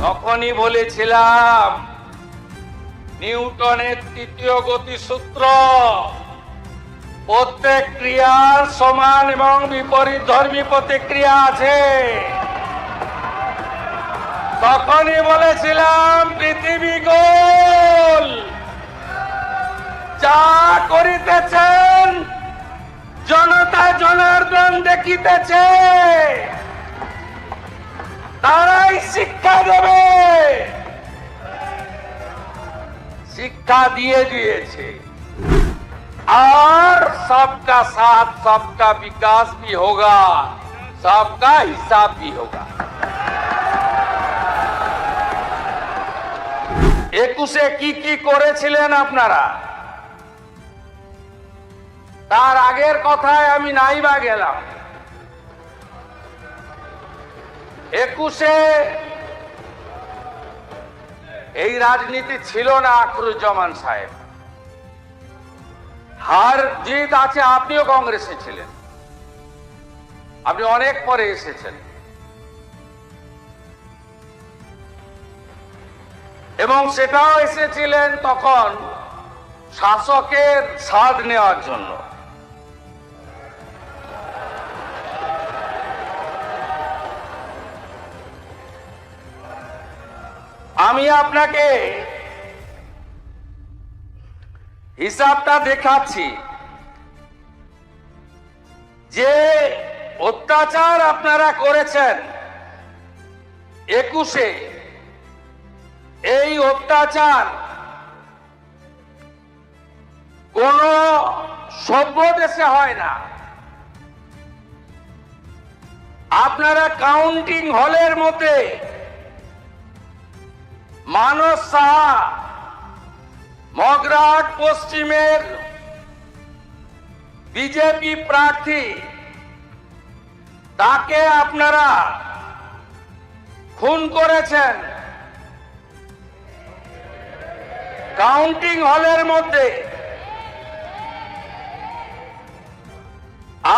তখনই বলেছিলাম নিউটনের তৃতীয় গতিসূত্র, প্রত্যেক ক্রিয়ার সমান এবং বিপরীত ধর্মী প্রতিক্রিয়া আছে। তখনই বলেছিলাম পৃথিবী গোল, যা করিতেছেন জনতা জনার্দন দেখিতেছে, তারাই শিক্ষা দেবে। শিক্ষা দিয়ে দিয়েছে। और सबका साथ सबका विकास भी होगा, सबका हिसाब भी होगा। 21-এ কি করেছিলেন আপনারা, তার আগের কথায় আমি নাইবা গেলাম। 21-এ এই রাজনীতি ছিল না আখরুজ্জামান সাহেব। হার জিত আছে, আপনিও কংগ্রেসে ছিলেন, আপনি অনেক পরে এসেছেন এবং সেটাও এসেছিলেন তখন শাসকের স্বাদ নেওয়ার জন্য। আমি আপনাকে হিসাবটা দেখাচ্ছি যে অত্যাচার আপনারা করেছেন 21-এ, এই অত্যাচার কোন সভ্য দেশে হয় না। আপনারা কাউন্টিং হলের মধ্যে মানস সাহা, মগরাহাট পশ্চিমের বিজেপি প্রার্থী, তাকে আপনারা খুন করেছেন কাউন্টিং হলের মধ্যে।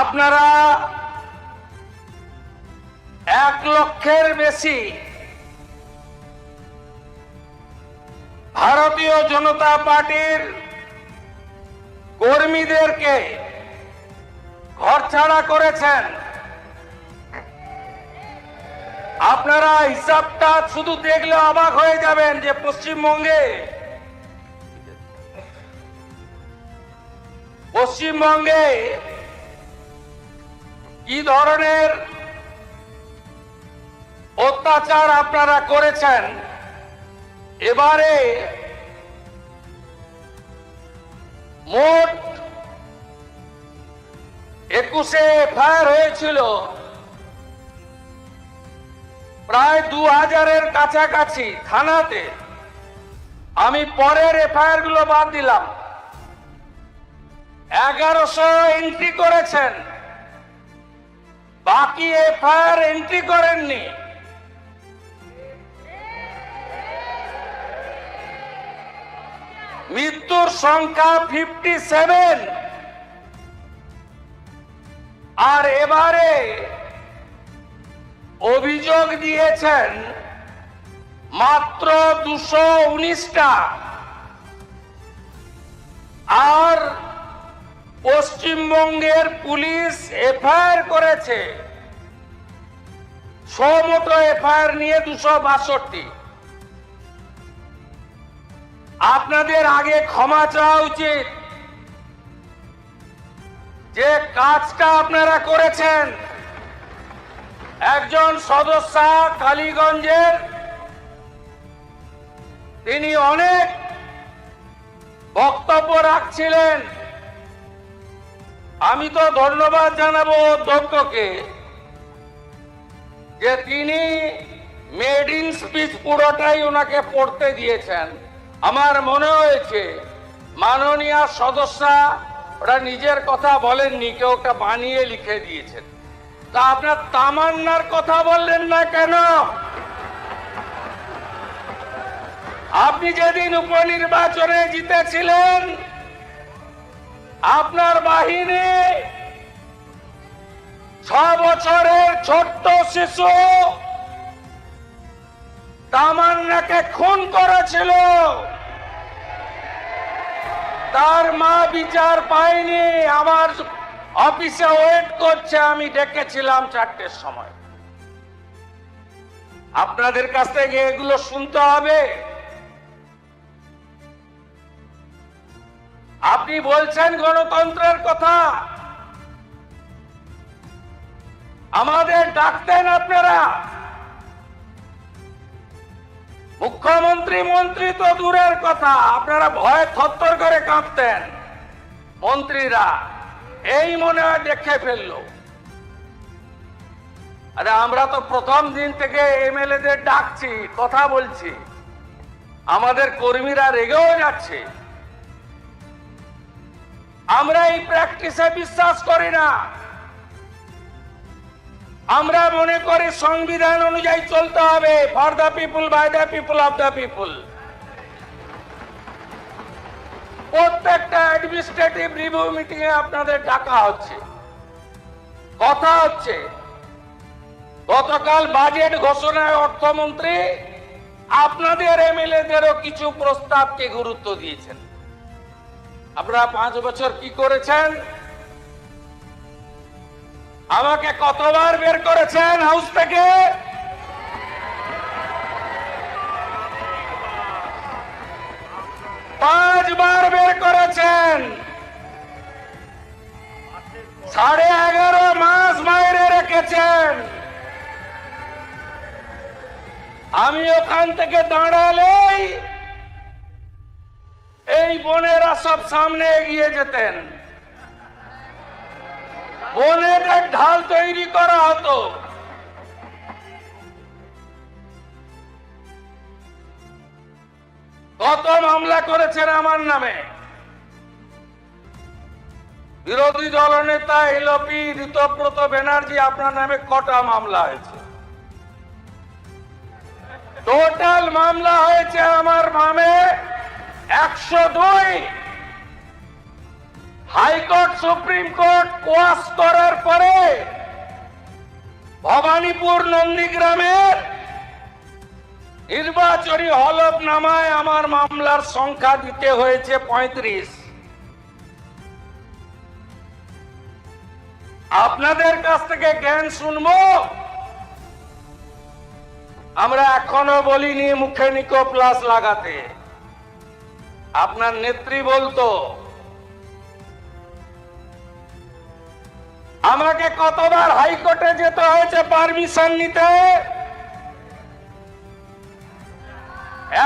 আপনারা 1 লক্ষের বেশি ভারতীয় জনতা পার্টির কর্মীদেরকে ঘরছাড়া করেছেন। আপনারা হিসাবটা শুধু দেখলে অবাক হয়ে যাবেন যে পশ্চিমবঙ্গে কি ধরনের অত্যাচার আপনারা করেছেন। এবারে মোট 21-এ এফআইআর হয়েছিল প্রায় 2000-এর কাছাকাছি থানাতে। আমি পরের এফআইআর গুলো বাদ দিলাম। 1100 এন্ট্রি করেছেন, বাকি এফআইআর এন্ট্রি করেননি। মৃত্যুর সংখ্যা 57, আর এবারে অভিযোগ দিয়েছেন মাত্র 219টা। আর পশ্চিমবঙ্গের পুলিশ এফআইআর করেছে, মোটো এফআইআর নিয়ে 262। আপনাদের আগে ক্ষমা চাওয়া উচিত যে কাজটা আপনারা করেছেন। একজন সদস্য কালীগঞ্জের, তিনি অনেক বক্তব্য রাখছিলেন। আমি তো ধন্যবাদ জানাবো অধ্যক্ষকে যে তিনি মেড ইন স্পিচ পুরোটাই ওনাকে পড়তে দিয়েছেন। আমার মনে হয়েছে মাননীয় সদস্য ওরা নিজের কথা বলেননি, কেউ ওটা বানিয়ে লিখে দিয়েছেন। তা আপনার তামান্নার কথা বললেন না কেন? আপনি যেদিন উপনির্বাচনে জিতেছিলেন, আপনার বাহিনী 6 বছরের ছোট্ট শিশু তামান্নাকে খুন করেছিল, তার মা বিচার পায়নি, আমার অফিসে ওয়েট করছে, আমি ডেকেছিলাম 4টের সময়। আপনাদের কাছ থেকে এগুলো শুনতে হবে? আপনি বলছেন গণতন্ত্রের কথা, আমাদের ডাকতেন আপনারা। মুখ্যমন্ত্রী মন্ত্রী তো দূরের কথা, আপনারা ভয়ে থরথর করে কাঁপতেন। মন্ত্রীরা এই মনে হয় দেখে ফেললো। আরে আমরা তো প্রথম দিন থেকে এমএলএদের ডাকছি, কথা বলছি, আমাদের কর্মীরা রেগেও যাচ্ছে। আমরা এই প্র্যাকটিসে বিশ্বাস করি না। আমরা মনে করি সংবিধান অনুযায়ী চলতে হবে, for the people, by the people, of the people. প্রত্যেকটা অ্যাডমিনিস্ট্রেটিভ রিভিউ মিটিং এ আপনাদের ডাকা হচ্ছে, কথা হচ্ছে। গতকাল বাজেট ঘোষণায় অর্থমন্ত্রী আপনাদের এমএলএদেরও কিছু প্রস্তাবকে গুরুত্ব দিয়েছেন। আপনারা 5 বছর কি করেছেন? আমাকে কতবার বের করেছেন হাউস থেকে? 5 বার বের করেছেন। 11.5 মাস বাইরে রেখেছেন। আমি ওখান থেকে দাঁড়ালেই এই বোনেরা সব সামনে এগিয়ে যেতেন, বোনেদের ঢাল তৈরি করা হতো। কত মামলা করেছেন আমার নামে? বিরোধী দলনেতা এলপি ঋতব্রত ব্যানার্জি, আপনার নামে কটা মামলা হয়েছে? টোটাল মামলা হয়েছে আমার নামে 102। হাইকোর্ট সুপ্রিম কোর্ট কোয়াশ করার পরে ভবানীপুর নন্দীগ্রামের নির্বাচনী হলফনামায় আমার মামলার সংখ্যা দিতে হয়েছে 35। আপনাদের কাছ থেকে জ্ঞান শুনবো? আমরা এখনো বলিনি মুখে নিকো প্লাস লাগাতে। আপনার নেত্রী বলতো। আমাকে কতবার হাইকোর্টে যেতে হয়েছে পারমিশন নিতে?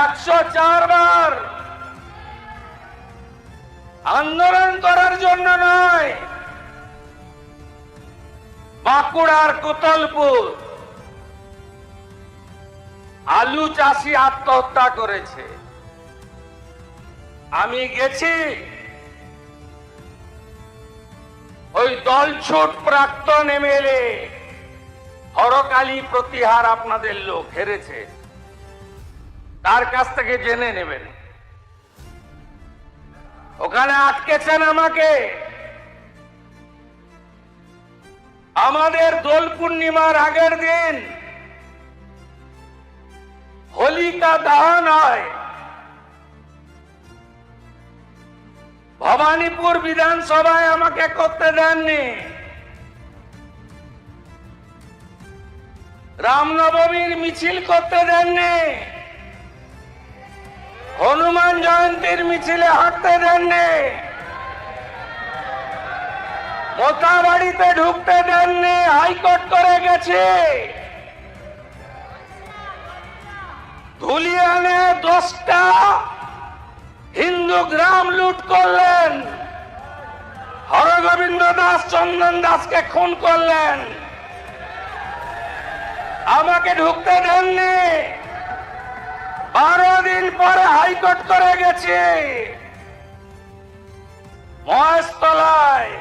104 বার। আন্দোলন করার জন্য নয়। বাঁকুড়ার কোতলপুর আলু চাষি আত্মহত্যা করেছে, আমি গেছি। ওই দলছুট প্রাক্তন এমএলএ হরকালী প্রতিহার আপনাদের লোক হেরেছে, তার কাছ থেকে জেনে নেবেন। ওখানে আটকেছেন আমাকে। আমাদের দোল পূর্ণিমার আগের দিন হোলিকা দহন হয়। ভবানীপুর বিধানসভায় আমাকে করতে দেননি। রামনবমীর মিছিল করতে দেননি। হনুমান জয়ন্তীর মিছিলে হাঁটতে দেননি। মোথাবাড়িতে ঢুকতে দেননি, হাইকোর্ট করে গেছে। ধুলিয়ানে 10টা হিন্দু গ্রাম লুট করলেন। হরগোবিন্দ দাস, চন্দন দাসকে খুন করলেন। আমাকে ঢুকতে দেননি। 12 দিন পরে হাইকোর্ট করে গেছে। মহেশতলায়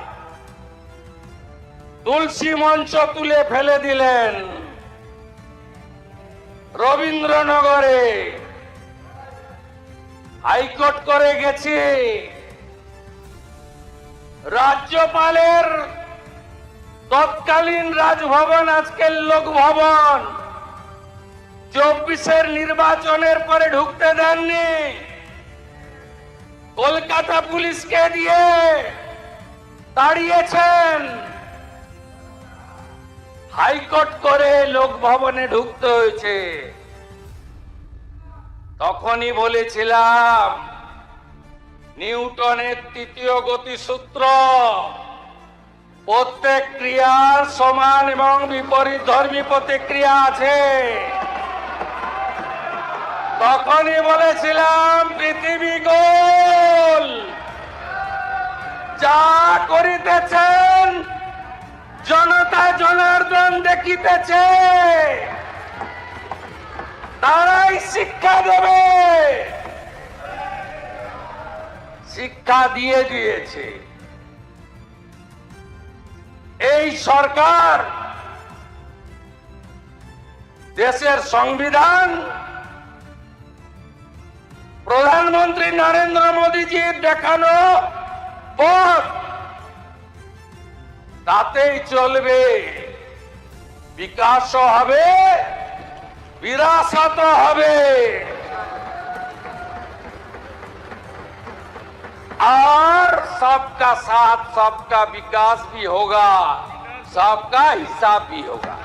তুলসী মঞ্চ তুলে ফেলে দিলেন। রবীন্দ্রনগরে হাইকোর্ট করে গেছে। রাজ্যপালের তৎকালীন রাজভবন, আজকের লোক ভবন, 24-এর নির্বাচনের পরে ঢুকতে দেননি, কলকাতা পুলিশকে দিয়ে তাড়িয়েছেন, হাইকোর্ট করে লোকভবনে ঢুকতে হয়েছে। তখনই বলেছিলাম নিউটনের তৃতীয় গতিসূত্র, প্রত্যেক ক্রিয়ার সমান এবং বিপরীত ধর্মী প্রতিক্রিয়া আছে। তখনই বলেছিলাম পৃথিবী গোল, যা করিতেছেন জনতা জনার্দন দেখিতেছে, তারাই শিক্ষা দেবে। শিক্ষা দিয়ে দিয়েছে। এই সরকার দেশের সংবিধান, প্রধানমন্ত্রী নরেন্দ্র মোদীজির দেখানো পথ, তাতেই চলবে। বিকাশও হবে, বিরাসত হবে। और सबका साथ सबका विकास भी होगा, सबका हिसाब भी होगा।